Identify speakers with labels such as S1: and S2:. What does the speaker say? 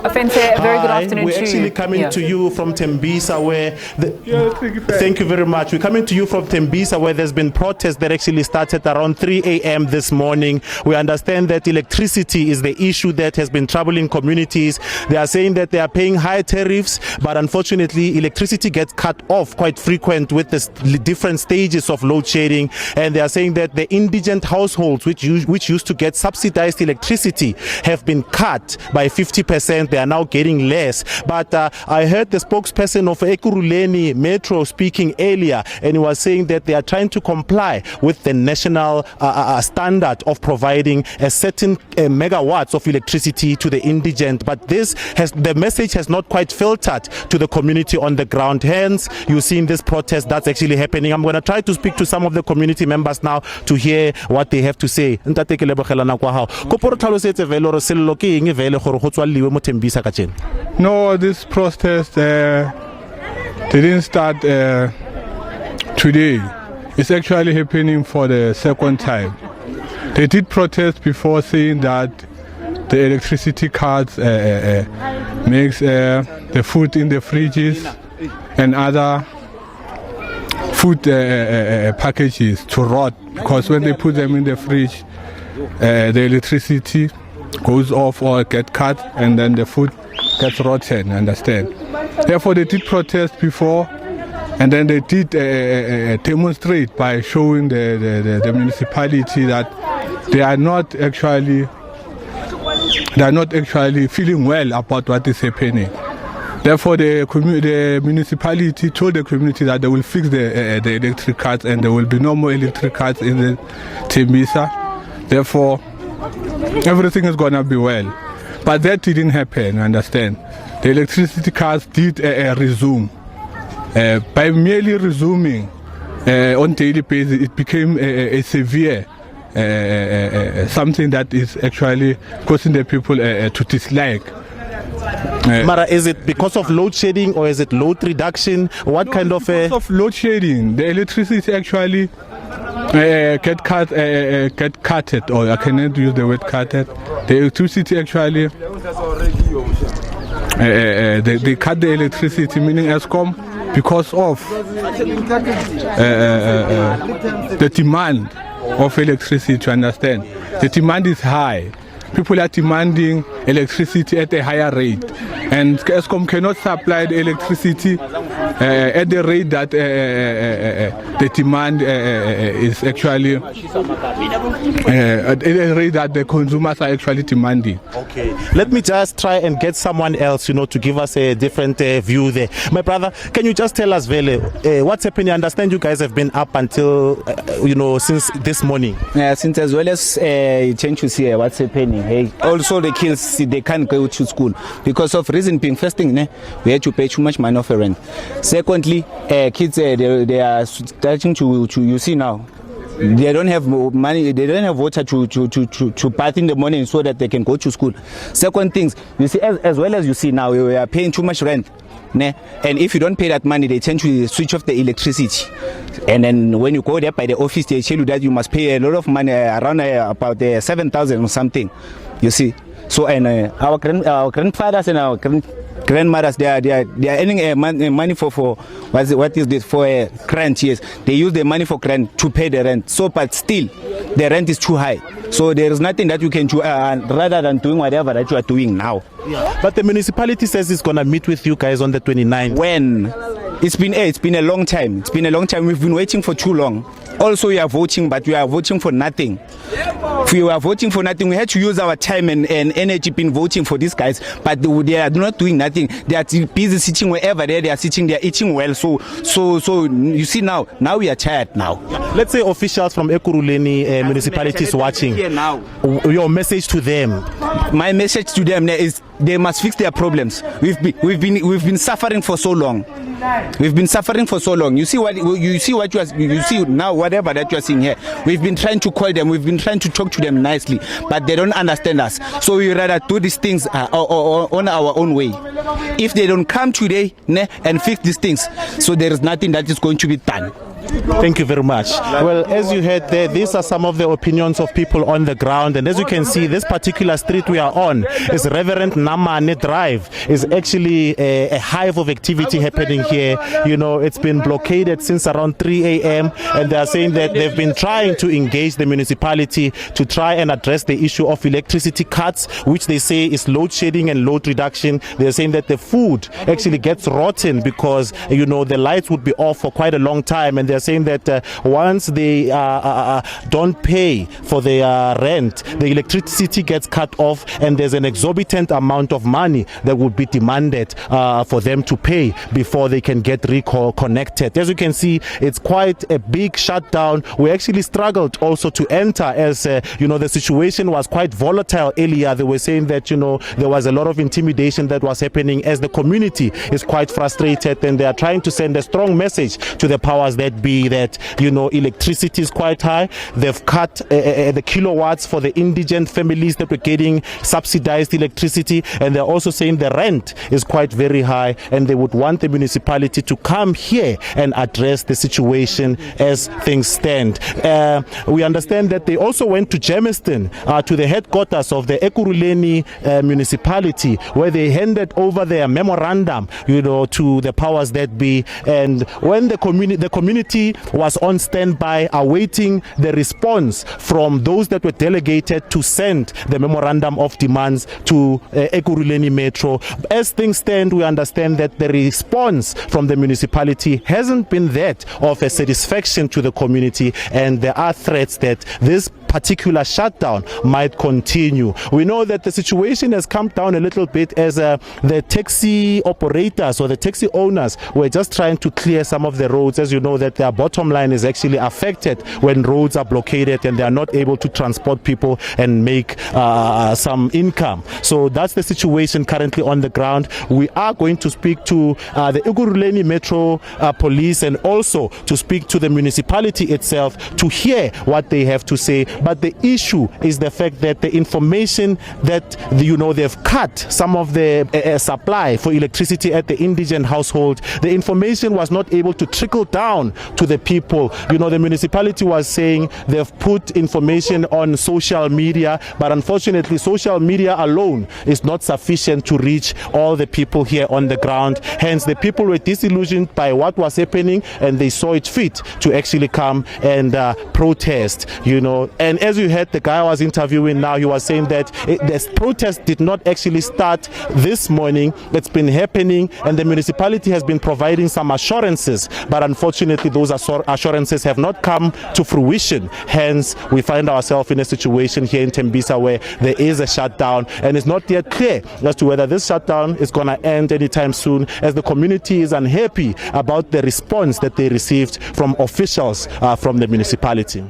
S1: Ofentse, a very good afternoon
S2: We're
S1: to you.
S2: actually coming to you from Tembisa where... Thank you very much. We're coming to you from Tembisa where there's been protests that actually started around 3 a.m. this morning. We understand that electricity is the issue that has been troubling communities. They are saying that they are paying high tariffs, but unfortunately electricity gets cut off quite frequent with the different stages of load shedding. And they are saying that the indigent households which used to get subsidized electricity have been cut by 50%. They are now getting less. But I heard the spokesperson of Ekurhuleni Metro speaking earlier, and he was saying that they are trying to comply with the national standard of providing a certain megawatts of electricity to the indigent. But the message has not quite filtered to the community on the ground. Hence, you've seen this protest that's actually happening. I'm going to try to speak to some of the community members now to hear what they have to say.
S3: No, this protest didn't start today. It's actually happening for the second time. They did protest before, saying that the electricity cards makes the food in the fridges and other food packages to rot, because when they put them in the fridge, the electricity goes off or get cut, and then the food gets rotten, understand? Therefore, they did protest before, and then they did demonstrate by showing the municipality that they are not actually feeling well about what is happening. Therefore, the municipality told the community that they will fix the electric cards, and there will be no more electric cards in the Tembisa. Therefore, everything is going to be well. But that didn't happen, understand? The electricity cards did resume. By merely resuming on daily basis, it became a severe something that is actually causing the people to dislike.
S2: Mara, is it because of load shedding or is it load reduction? What kind of...
S3: Because of load shedding, the electricity actually get cutted, or I cannot use the word cutted. The electricity actually, they cut the electricity, meaning ESCOM, because of the demand of electricity, to understand. The demand is high. People are demanding electricity at a higher rate, and ESCOM cannot supply the electricity at the rate that the demand is actually at the rate that the consumers are actually demanding.
S2: Okay, let me just try and get someone else, to give us a different view there. My brother, can you just tell us, Vele, what's happening? I understand you guys have been up until, since this morning.
S4: Yeah, since as well as you change to see what's happening. Hey, also the kids, they can't go to school because of reason being. First thing, we had to pay too much money for rent. Secondly, kids they are starting to you see now. They don't have money. They don't have water to bath in the morning so that they can go to school. Second things, you see, as well as you see now, we are paying too much rent. And if you don't pay that money, they tend to switch off the electricity. And then when you go there by the office, they tell you that you must pay a lot of money, around about 7,000 or something. You see. So and our grandfathers and our grandmothers, they are earning money for what is this for a grant? Yes, they use the money for grant to pay the rent. So, but still, the rent is too high. So there is nothing that you can do rather than doing whatever that you are doing now.
S2: Yeah. But the municipality says it's gonna meet with you guys on the 29th.
S4: When? It's been a long time. It's been a long time. We've been waiting for too long. Also, we are voting, but we are voting for nothing. If we were voting for nothing, we had to use our time and energy in voting for these guys, but they are not doing nothing. They are busy sitting wherever they are sitting. They are eating well. So you see now we are tired now.
S2: Let's say officials from Ekurhuleni municipality is watching.
S4: Now,
S2: your message to them.
S4: My message to them is they must fix their problems. We've been suffering for so long. We've been suffering for so long. You see now, whatever that you are seeing here. We've been trying to call them. We've been trying to talk to them nicely, but they don't understand us. So we rather do these things on our own way. If they don't come today and fix these things, so there is nothing that is going to be done.
S2: Thank you very much. Well, as you heard there, these are some of the opinions of people on the ground, and as you can see, this particular street we are on is Reverend Namane Drive. Is actually a hive of activity happening here. You know, it's been blockaded since around 3 a.m. and they are saying that they've been trying to engage the municipality to try and address the issue of electricity cuts, which they say is load shedding and load reduction. They're saying that the food actually gets rotten because, you know, the lights would be off for quite a long time, and they're saying that once they don't pay for their rent, the electricity gets cut off, and there's an exorbitant amount of money that would be demanded for them to pay before they can get reconnected. As you can see, it's quite a big shutdown. We actually struggled also to enter as you know, the situation was quite volatile earlier. They were saying that, you know, there was a lot of intimidation that was happening as the community is quite frustrated, and they are trying to send a strong message to the powers that be that, you know, electricity is quite high. They've cut the kilowatts for the indigent families that were getting subsidized electricity, and they're also saying the rent is quite very high, and they would want the municipality to come here and address the situation as things stand. We understand that they also went to Germiston, to the headquarters of the Ekurhuleni municipality, where they handed over their memorandum, you know, to the powers that be. And when the community was on standby awaiting the response from those that were delegated to send the memorandum of demands to Ekurhuleni Metro. As things stand, we understand that the response from the municipality hasn't been that of a satisfaction to the community, and there are threats that this particular shutdown might continue. We know that the situation has come down a little bit as the taxi operators or the taxi owners were just trying to clear some of the roads. As you know, that their bottom line is actually affected when roads are blockaded and they are not able to transport people and make some income. So that's the situation currently on the ground. We are going to speak to the Ekurhuleni Metro Police and also to speak to the municipality itself to hear what they have to say. But the issue is the fact that the information that, you know, they've cut some of the supply for electricity at the indigent household. The information was not able to trickle down to the people. You know, the municipality was saying they've put information on social media, but unfortunately social media alone is not sufficient to reach all the people here on the ground. Hence, the people were disillusioned by what was happening, and they saw it fit to actually come and protest, you know. And as you heard the guy I was interviewing now, he was saying that this protest did not actually start this morning. It's been happening, and the municipality has been providing some assurances, but unfortunately those assurances have not come to fruition. Hence, we find ourselves in a situation here in Tembisa where there is a shutdown, and it's not yet clear as to whether this shutdown is going to end anytime soon, as the community is unhappy about the response that they received from officials from the municipality.